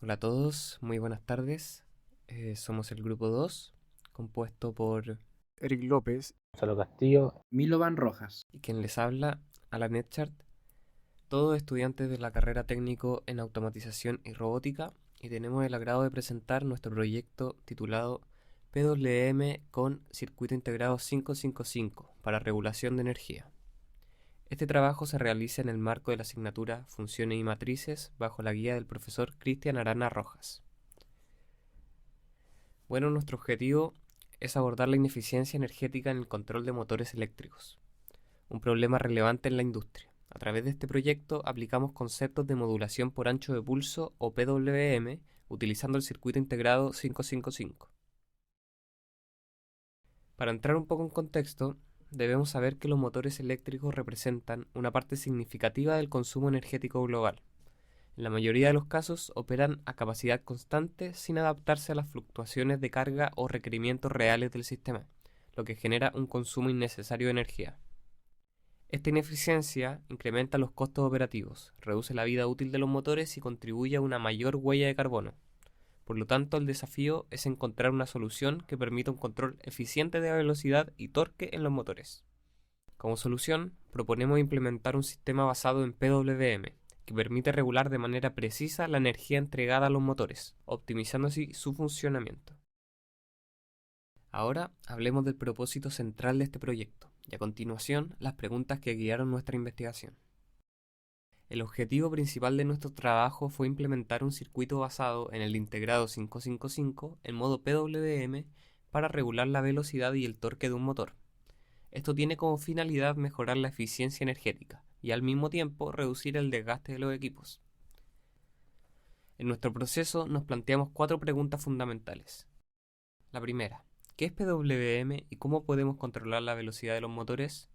Hola a todos, muy buenas tardes. Somos el grupo 2, compuesto por Eric López. Gonzalo Castillo. Milovan Rojas. y quien les habla, Alan Etchart, todos estudiantes de la carrera técnico en automatización y robótica, y tenemos el agrado de presentar nuestro proyecto titulado PWM con Circuito Integrado 555 para regulación de energía. Este trabajo se realiza en el marco de la asignatura Funciones y Matrices bajo la guía del profesor Cristian Arana Rojas. Bueno, nuestro objetivo es abordar la ineficiencia energética en el control de motores eléctricos, un problema relevante en la industria. A través de este proyecto aplicamos conceptos de modulación por ancho de pulso o PWM utilizando el circuito integrado 555. Para entrar un poco en contexto, debemos saber que los motores eléctricos representan una parte significativa del consumo energético global. En la mayoría de los casos operan a capacidad constante sin adaptarse a las fluctuaciones de carga o requerimientos reales del sistema, lo que genera un consumo innecesario de energía. Esta ineficiencia incrementa los costos operativos, reduce la vida útil de los motores y contribuye a una mayor huella de carbono. Por lo tanto, el desafío es encontrar una solución que permita un control eficiente de la velocidad y torque en los motores. Como solución, proponemos implementar un sistema basado en PWM, que permite regular de manera precisa la energía entregada a los motores, optimizando así su funcionamiento. Ahora hablemos del propósito central de este proyecto, y a continuación las preguntas que guiaron nuestra investigación. El objetivo principal de nuestro trabajo fue implementar un circuito basado en el integrado 555 en modo PWM para regular la velocidad y el torque de un motor. Esto tiene como finalidad mejorar la eficiencia energética y al mismo tiempo reducir el desgaste de los equipos. En nuestro proceso nos planteamos 4 preguntas fundamentales. La primera, ¿qué es PWM y cómo podemos controlar la velocidad de los motores?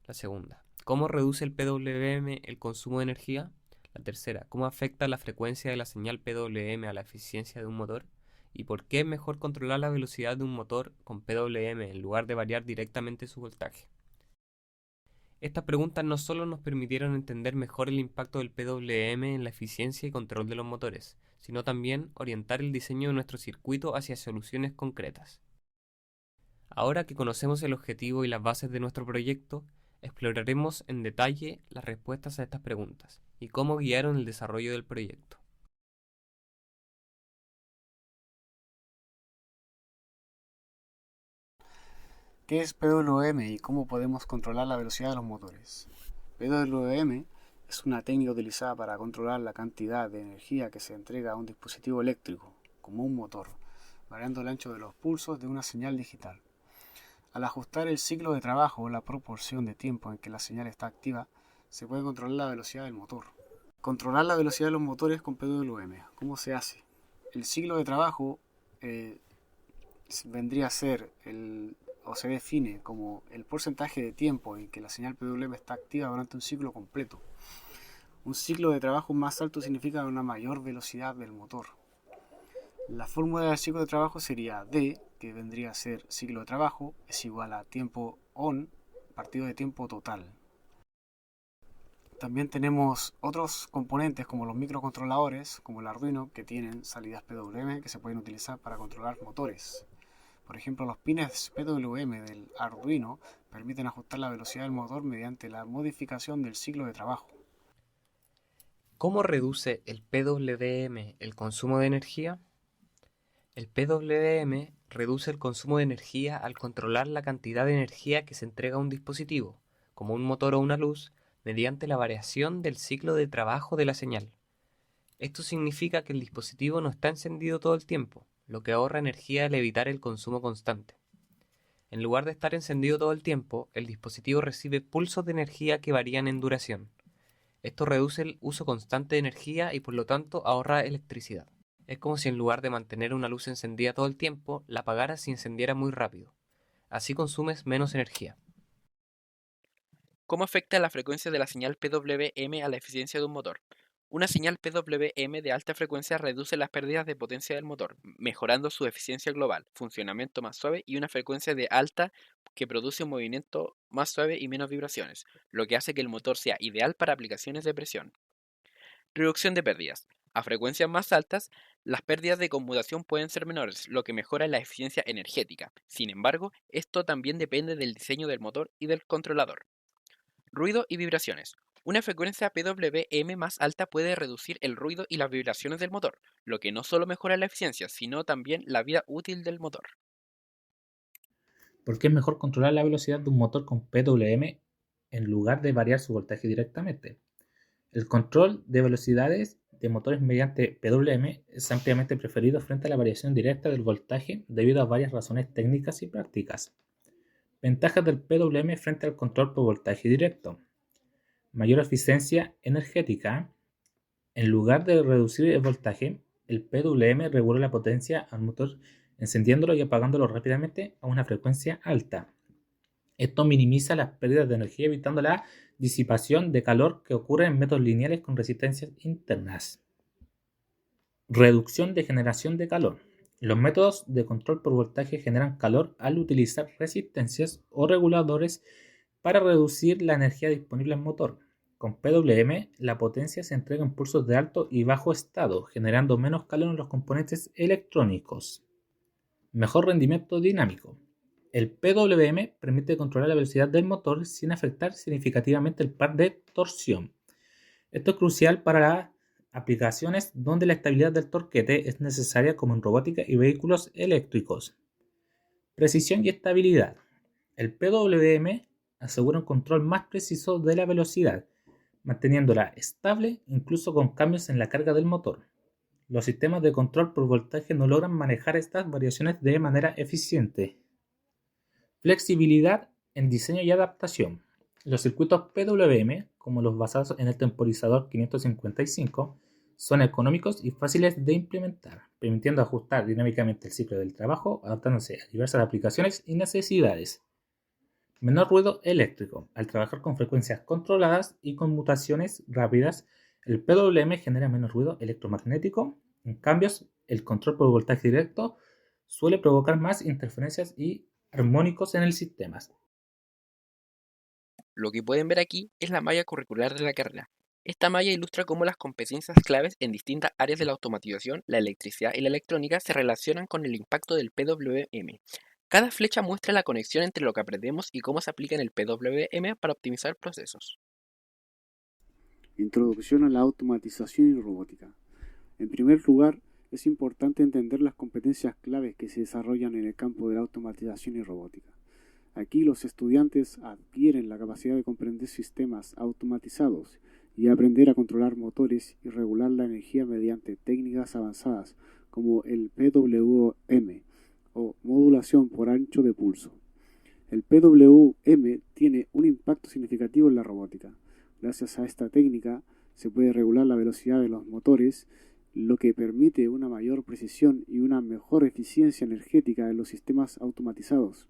La segunda, ¿cómo reduce el PWM el consumo de energía? La tercera, ¿cómo afecta la frecuencia de la señal PWM a la eficiencia de un motor? ¿Y por qué es mejor controlar la velocidad de un motor con PWM en lugar de variar directamente su voltaje? Estas preguntas no solo nos permitieron entender mejor el impacto del PWM en la eficiencia y control de los motores, sino también orientar el diseño de nuestro circuito hacia soluciones concretas. Ahora que conocemos el objetivo y las bases de nuestro proyecto, exploraremos en detalle las respuestas a estas preguntas y cómo guiaron el desarrollo del proyecto. ¿Qué es PWM y cómo podemos controlar la velocidad de los motores? PWM es una técnica utilizada para controlar la cantidad de energía que se entrega a un dispositivo eléctrico, como un motor, variando el ancho de los pulsos de una señal digital. Al ajustar el ciclo de trabajo o la proporción de tiempo en que la señal está activa, se puede controlar la velocidad del motor. Controlar la velocidad de los motores con PWM. ¿Cómo se hace? El ciclo de trabajo vendría a ser o se define como el porcentaje de tiempo en que la señal PWM está activa durante un ciclo completo. Un ciclo de trabajo más alto significa una mayor velocidad del motor. La fórmula del ciclo de trabajo sería D, que vendría a ser ciclo de trabajo, es igual a tiempo on partido de tiempo total. También tenemos otros componentes como los microcontroladores, como el Arduino, que tienen salidas PWM que se pueden utilizar para controlar motores. Por ejemplo, los pines PWM del Arduino permiten ajustar la velocidad del motor mediante la modificación del ciclo de trabajo. ¿Cómo reduce el PWM el consumo de energía? El PWM reduce el consumo de energía al controlar la cantidad de energía que se entrega a un dispositivo, como un motor o una luz, mediante la variación del ciclo de trabajo de la señal. Esto significa que el dispositivo no está encendido todo el tiempo, lo que ahorra energía al evitar el consumo constante. En lugar de estar encendido todo el tiempo, el dispositivo recibe pulsos de energía que varían en duración. Esto reduce el uso constante de energía y por lo tanto ahorra electricidad. Es como si en lugar de mantener una luz encendida todo el tiempo, la apagaras y encendiera muy rápido. Así consumes menos energía. ¿Cómo afecta la frecuencia de la señal PWM a la eficiencia de un motor? Una señal PWM de alta frecuencia reduce las pérdidas de potencia del motor, mejorando su eficiencia global, funcionamiento más suave y una frecuencia de alta que produce un movimiento más suave y menos vibraciones, lo que hace que el motor sea ideal para aplicaciones de presión. Reducción de pérdidas. A frecuencias más altas, las pérdidas de conmutación pueden ser menores, lo que mejora la eficiencia energética. Sin embargo, esto también depende del diseño del motor y del controlador. Ruido y vibraciones. Una frecuencia PWM más alta puede reducir el ruido y las vibraciones del motor, lo que no solo mejora la eficiencia, sino también la vida útil del motor. ¿Por qué es mejor controlar la velocidad de un motor con PWM en lugar de variar su voltaje directamente? El control de velocidades de motores mediante PWM es ampliamente preferido frente a la variación directa del voltaje debido a varias razones técnicas y prácticas. Ventajas del PWM frente al control por voltaje directo. Mayor eficiencia energética. En lugar de reducir el voltaje, el PWM regula la potencia al motor encendiéndolo y apagándolo rápidamente a una frecuencia alta. Esto minimiza las pérdidas de energía evitando la disipación de calor que ocurre en métodos lineales con resistencias internas. Reducción de generación de calor. Los métodos de control por voltaje generan calor al utilizar resistencias o reguladores para reducir la energía disponible al motor. Con PWM, la potencia se entrega en pulsos de alto y bajo estado, generando menos calor en los componentes electrónicos. Mejor rendimiento dinámico. El PWM permite controlar la velocidad del motor sin afectar significativamente el par de torsión. Esto es crucial para las aplicaciones donde la estabilidad del torquete es necesaria, como en robótica y vehículos eléctricos. Precisión y estabilidad. El PWM asegura un control más preciso de la velocidad, manteniéndola estable incluso con cambios en la carga del motor. Los sistemas de control por voltaje no logran manejar estas variaciones de manera eficiente. Flexibilidad en diseño y adaptación. Los circuitos PWM, como los basados en el temporizador 555, son económicos y fáciles de implementar, permitiendo ajustar dinámicamente el ciclo del trabajo, adaptándose a diversas aplicaciones y necesidades. Menor ruido eléctrico. Al trabajar con frecuencias controladas y conmutaciones rápidas, el PWM genera menos ruido electromagnético. En cambio, el control por voltaje directo suele provocar más interferencias y armónicos en el sistema. Lo que pueden ver aquí es la malla curricular de la carrera. Esta malla ilustra cómo las competencias claves en distintas áreas de la automatización, la electricidad y la electrónica se relacionan con el impacto del PWM. Cada flecha muestra la conexión entre lo que aprendemos y cómo se aplica en el PWM para optimizar procesos. Introducción a la automatización y robótica. En primer lugar, es importante entender las competencias claves que se desarrollan en el campo de la automatización y robótica. Aquí los estudiantes adquieren la capacidad de comprender sistemas automatizados y aprender a controlar motores y regular la energía mediante técnicas avanzadas como el PWM o modulación por ancho de pulso. El PWM tiene un impacto significativo en la robótica. Gracias a esta técnica se puede regular la velocidad de los motores, lo que permite una mayor precisión y una mejor eficiencia energética en los sistemas automatizados.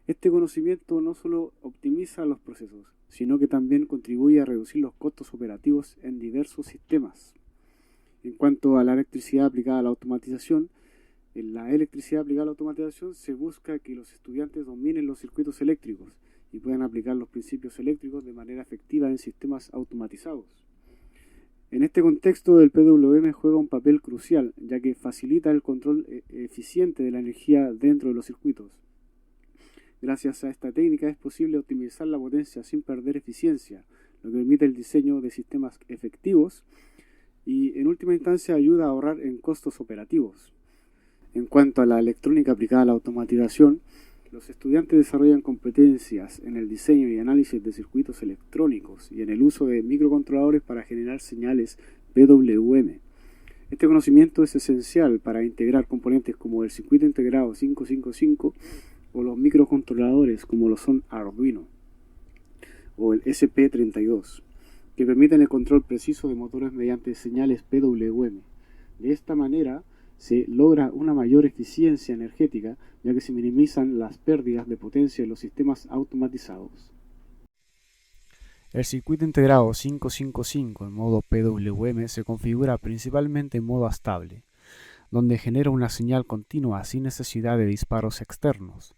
Este conocimiento no solo optimiza los procesos, sino que también contribuye a reducir los costos operativos en diversos sistemas. En cuanto a la electricidad aplicada a la automatización, en la electricidad aplicada a la automatización se busca que los estudiantes dominen los circuitos eléctricos y puedan aplicar los principios eléctricos de manera efectiva en sistemas automatizados. En este contexto, el PWM juega un papel crucial, ya que facilita el control eficiente de la energía dentro de los circuitos. Gracias a esta técnica es posible optimizar la potencia sin perder eficiencia, lo que permite el diseño de sistemas efectivos y, en última instancia, ayuda a ahorrar en costos operativos. En cuanto a la electrónica aplicada a la automatización, los estudiantes desarrollan competencias en el diseño y análisis de circuitos electrónicos y en el uso de microcontroladores para generar señales PWM. Este conocimiento es esencial para integrar componentes como el circuito integrado 555 o los microcontroladores como lo son Arduino o el SP32, que permiten el control preciso de motores mediante señales PWM. De esta manera se logra una mayor eficiencia energética, ya que se minimizan las pérdidas de potencia en los sistemas automatizados. El circuito integrado 555 en modo PWM se configura principalmente en modo estable, donde genera una señal continua sin necesidad de disparos externos.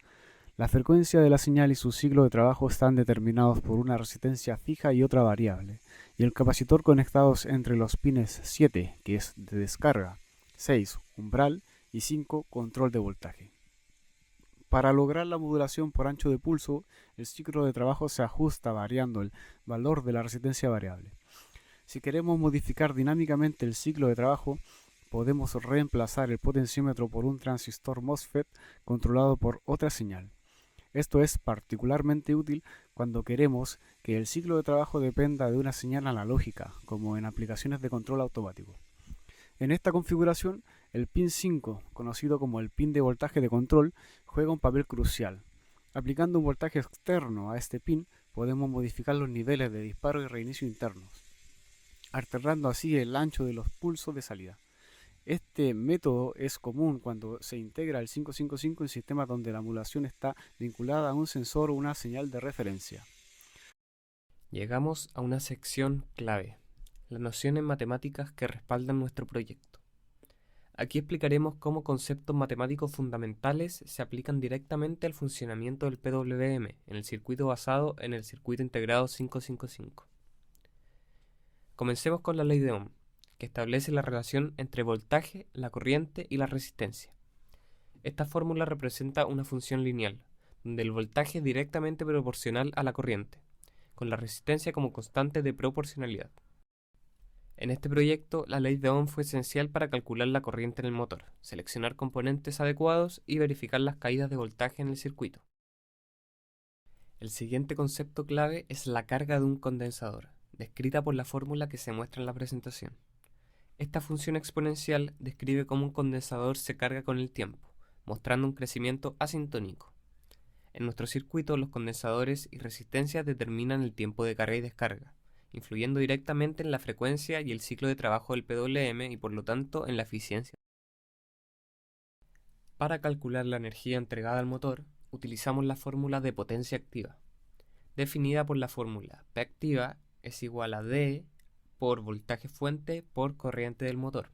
La frecuencia de la señal y su ciclo de trabajo están determinados por una resistencia fija y otra variable, y el capacitor conectados entre los pines 7, que es de descarga, 6, umbral, y 5, control de voltaje. Para lograr la modulación por ancho de pulso, el ciclo de trabajo se ajusta variando el valor de la resistencia variable. Si queremos modificar dinámicamente el ciclo de trabajo, podemos reemplazar el potenciómetro por un transistor MOSFET controlado por otra señal. Esto es particularmente útil cuando queremos que el ciclo de trabajo dependa de una señal analógica, como en aplicaciones de control automático. En esta configuración, el pin 5, conocido como el pin de voltaje de control, juega un papel crucial. Aplicando un voltaje externo a este pin, podemos modificar los niveles de disparo y reinicio internos, alternando así el ancho de los pulsos de salida. Este método es común cuando se integra el 555 en sistemas donde la modulación está vinculada a un sensor o una señal de referencia. Llegamos a una sección clave, las nociones matemáticas que respaldan nuestro proyecto. Aquí explicaremos cómo conceptos matemáticos fundamentales se aplican directamente al funcionamiento del PWM en el circuito basado en el circuito integrado 555. Comencemos con la ley de Ohm, que establece la relación entre voltaje, la corriente y la resistencia. Esta fórmula representa una función lineal, donde el voltaje es directamente proporcional a la corriente, con la resistencia como constante de proporcionalidad. En este proyecto, la ley de Ohm fue esencial para calcular la corriente en el motor, seleccionar componentes adecuados y verificar las caídas de voltaje en el circuito. El siguiente concepto clave es la carga de un condensador, descrita por la fórmula que se muestra en la presentación. Esta función exponencial describe cómo un condensador se carga con el tiempo, mostrando un crecimiento asintónico. En nuestro circuito, los condensadores y resistencias determinan el tiempo de carga y descarga, influyendo directamente en la frecuencia y el ciclo de trabajo del PWM y por lo tanto en la eficiencia. Para calcular la energía entregada al motor, utilizamos la fórmula de potencia activa, definida por la fórmula P activa es igual a D por voltaje fuente por corriente del motor.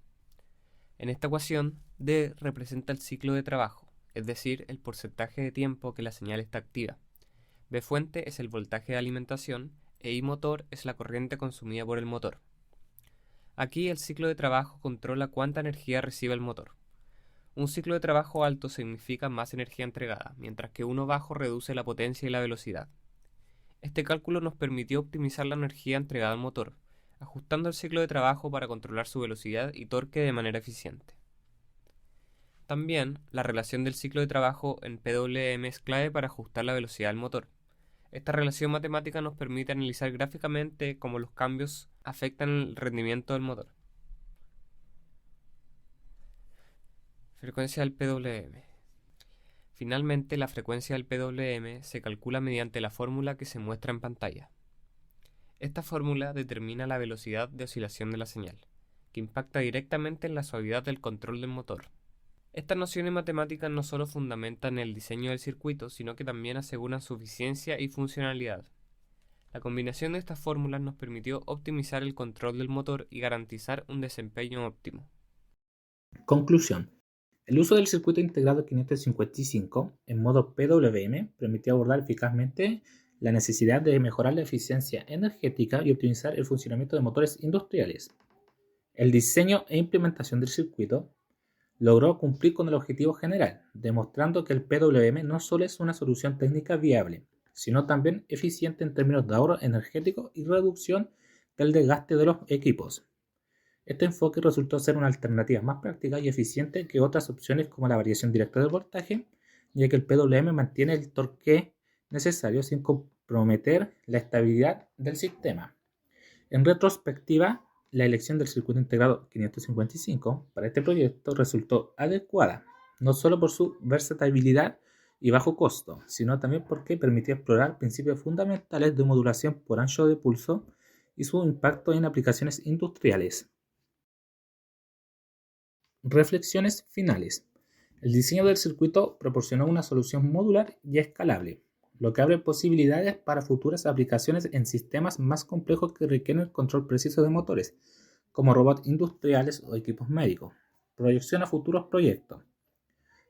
En esta ecuación, D representa el ciclo de trabajo, es decir, el porcentaje de tiempo que la señal está activa. B fuente es el voltaje de alimentación e I motor es la corriente consumida por el motor. Aquí el ciclo de trabajo controla cuánta energía recibe el motor. Un ciclo de trabajo alto significa más energía entregada, mientras que uno bajo reduce la potencia y la velocidad. Este cálculo nos permitió optimizar la energía entregada al motor, ajustando el ciclo de trabajo para controlar su velocidad y torque de manera eficiente. También, la relación del ciclo de trabajo en PWM es clave para ajustar la velocidad del motor. Esta relación matemática nos permite analizar gráficamente cómo los cambios afectan el rendimiento del motor. Frecuencia del PWM. Finalmente, la frecuencia del PWM se calcula mediante la fórmula que se muestra en pantalla. Esta fórmula determina la velocidad de oscilación de la señal, que impacta directamente en la suavidad del control del motor. Estas nociones matemáticas no solo fundamentan el diseño del circuito, sino que también aseguran su eficiencia y funcionalidad. La combinación de estas fórmulas nos permitió optimizar el control del motor y garantizar un desempeño óptimo. Conclusión. El uso del circuito integrado 555 en modo PWM permitió abordar eficazmente la necesidad de mejorar la eficiencia energética y optimizar el funcionamiento de motores industriales. El diseño e implementación del circuito logró cumplir con el objetivo general, demostrando que el PWM no solo es una solución técnica viable, sino también eficiente en términos de ahorro energético y reducción del desgaste de los equipos. Este enfoque resultó ser una alternativa más práctica y eficiente que otras opciones como la variación directa del voltaje, ya que el PWM mantiene el torque necesario sin comprometer la estabilidad del sistema. En retrospectiva, la elección del circuito integrado 555 para este proyecto resultó adecuada, no solo por su versatilidad y bajo costo, sino también porque permitió explorar principios fundamentales de modulación por ancho de pulso y su impacto en aplicaciones industriales. Reflexiones finales. El diseño del circuito proporcionó una solución modular y escalable, lo que abre posibilidades para futuras aplicaciones en sistemas más complejos que requieren el control preciso de motores, como robots industriales o equipos médicos. Proyección a futuros proyectos.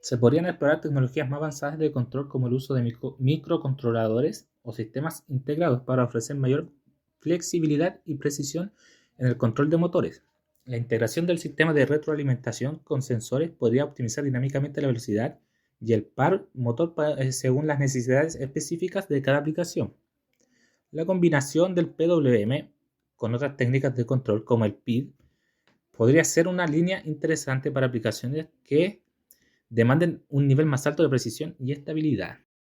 Se podrían explorar tecnologías más avanzadas de control como el uso de microcontroladores o sistemas integrados para ofrecer mayor flexibilidad y precisión en el control de motores. La integración del sistema de retroalimentación con sensores podría optimizar dinámicamente la velocidad y el par motor según las necesidades específicas de cada aplicación. La combinación del PWM con otras técnicas de control como el PID podría ser una línea interesante para aplicaciones que demanden un nivel más alto de precisión y estabilidad.